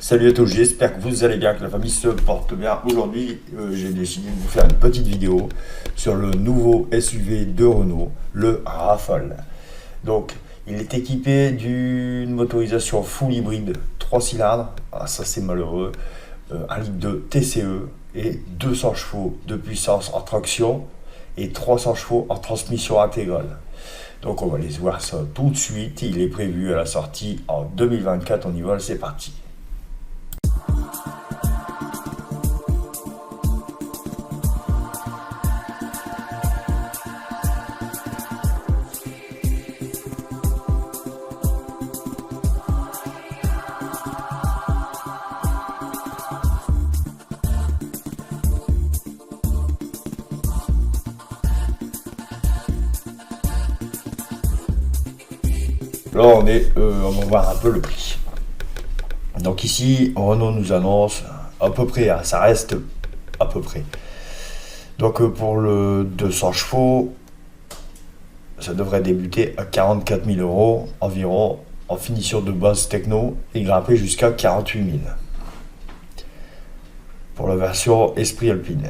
Salut à tous, j'espère que vous allez bien, que la famille se porte bien. Aujourd'hui, j'ai décidé de vous faire une petite vidéo sur le nouveau SUV de Renault, le Rafale. Donc, il est équipé d'une motorisation full hybride, 3 cylindres, ah, ça c'est malheureux, 1 litre de TCE et 200 chevaux de puissance en traction et 300 chevaux en transmission intégrale. Donc on va aller voir ça tout de suite, il est prévu à la sortie en 2024, on y va, c'est parti. Là, on va voir un peu le prix. Donc ici, Renault nous annonce à peu près, hein, ça reste à peu près. Donc pour le 200 chevaux, ça devrait débuter à 44 000 euros environ en finition de base techno et grimper jusqu'à 48 000. Pour la version Esprit Alpine.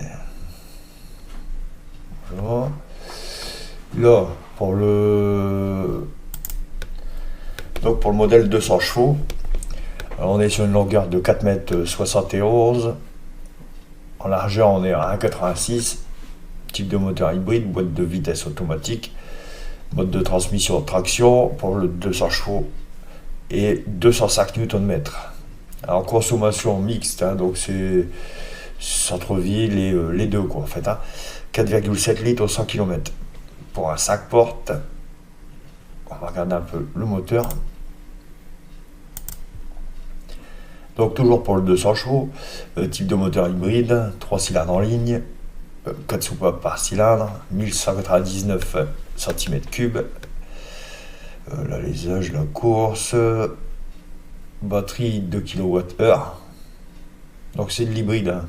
Voilà. Là, pour le modèle 200 chevaux, on est sur une longueur de 4,71 m. En largeur, on est à 1,86 m. Type de moteur hybride, boîte de vitesse automatique, mode de transmission traction pour le 200 chevaux et 205 Nm. Alors consommation mixte, hein, donc c'est centre-ville et les deux quoi en fait. Hein. 4,7 litres au 100 km. Pour un 5 portes, on va regarder un peu le moteur. Donc toujours pour le 200 chevaux, type de moteur hybride, 3 cylindres en ligne, 4 soupapes par cylindre, 1199 cm3. L'alésage, la course, batterie 2 kWh. Donc c'est de l'hybride. Hein.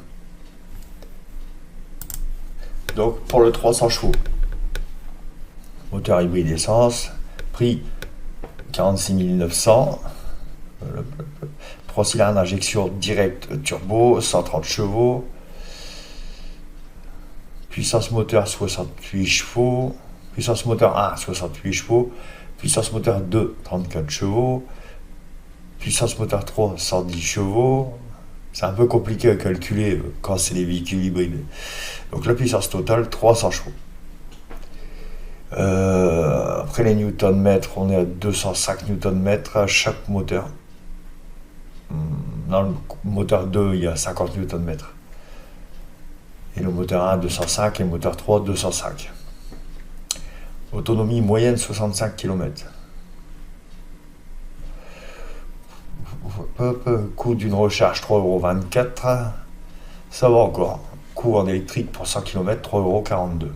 Donc pour le 300 chevaux, moteur hybride essence, prix 46 900. 3 cylindres injection directe turbo, 130 chevaux. Puissance moteur 68 chevaux. Puissance moteur 1, 68 chevaux. Puissance moteur 2, 34 chevaux. Puissance moteur 3, 110 chevaux. C'est un peu compliqué à calculer quand c'est les véhicules hybrides. Donc la puissance totale, 300 chevaux. Après les newton-mètres, on est à 205 newton-mètres à chaque moteur. Dans le moteur 2, il y a 50 Nm. Et le moteur 1, 205 et le moteur 3, 205. Autonomie moyenne, 65 km. Coût d'une recharge, 3,24 €. Ça va encore. Coût en électrique pour 100 km, 3,42 €.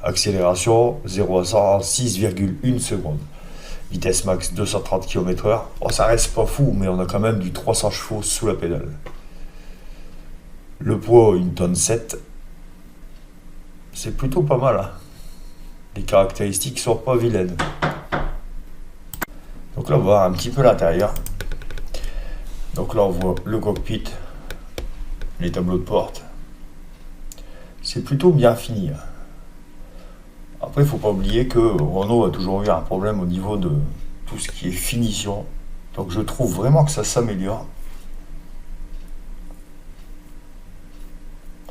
Accélération, 0 à 100 en 6,1 secondes. Vitesse max 230 km/h. Oh, ça reste pas fou, mais on a quand même du 300 chevaux sous la pédale. Le poids, 1,7 tonne. C'est plutôt pas mal. Hein. Les caractéristiques sont pas vilaines. Donc là, on va voir un petit peu l'intérieur. Donc là, on voit le cockpit, les tableaux de porte. C'est plutôt bien fini. Hein. Après, il ne faut pas oublier que Renault a toujours eu un problème au niveau de tout ce qui est finition. Donc je trouve vraiment que ça s'améliore.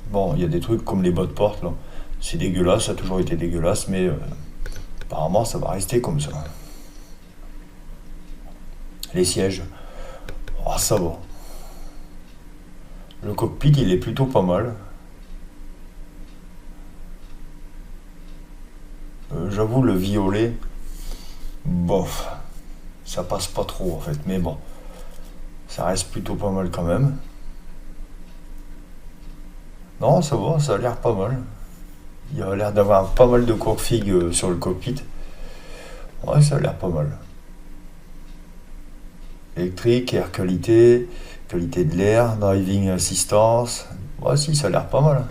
Bon, il y a des trucs comme les bas de porte, là. C'est dégueulasse, ça a toujours été dégueulasse, mais apparemment ça va rester comme ça. Les sièges, oh, ça va. Le cockpit, il est plutôt pas mal. J'avoue, le violet, bof, ça passe pas trop en fait, mais bon, ça reste plutôt pas mal quand même. Non, ça va, ça a l'air pas mal. Il y a l'air d'avoir pas mal de config sur le cockpit. Ouais, ça a l'air pas mal. Électrique, air qualité, qualité de l'air, driving assistance. Ouais, si, ça a l'air pas mal.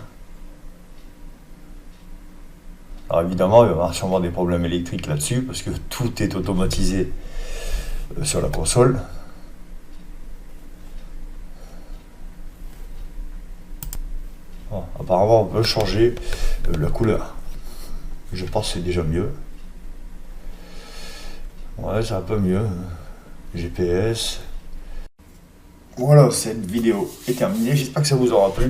Alors évidemment, il va y avoir sûrement des problèmes électriques là-dessus, parce que tout est automatisé sur la console. Bon, apparemment, on peut changer la couleur. Je pense que c'est déjà mieux. Ouais, c'est un peu mieux. GPS. Voilà, cette vidéo est terminée. J'espère que ça vous aura plu.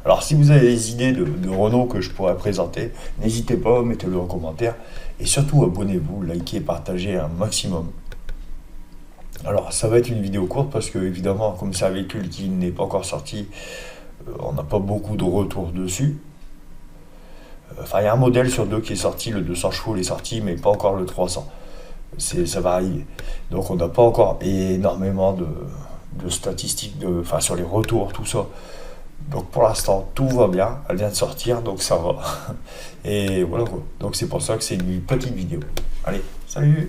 Alors, si vous avez des idées de Renault que je pourrais présenter, n'hésitez pas, mettez-le en commentaire. Et surtout, abonnez-vous, likez, partagez un maximum. Alors, ça va être une vidéo courte parce que, évidemment, comme c'est un véhicule qui n'est pas encore sorti, on n'a pas beaucoup de retours dessus. Enfin, il y a un modèle sur deux qui est sorti, le 200 chevaux est sorti, mais pas encore le 300. Ça va arriver. Donc, on n'a pas encore énormément de statistiques enfin, sur les retours, tout ça. Donc, pour l'instant, tout va bien. Elle vient de sortir, donc ça va. Et voilà quoi. Donc, c'est pour ça que c'est une petite vidéo. Allez, salut!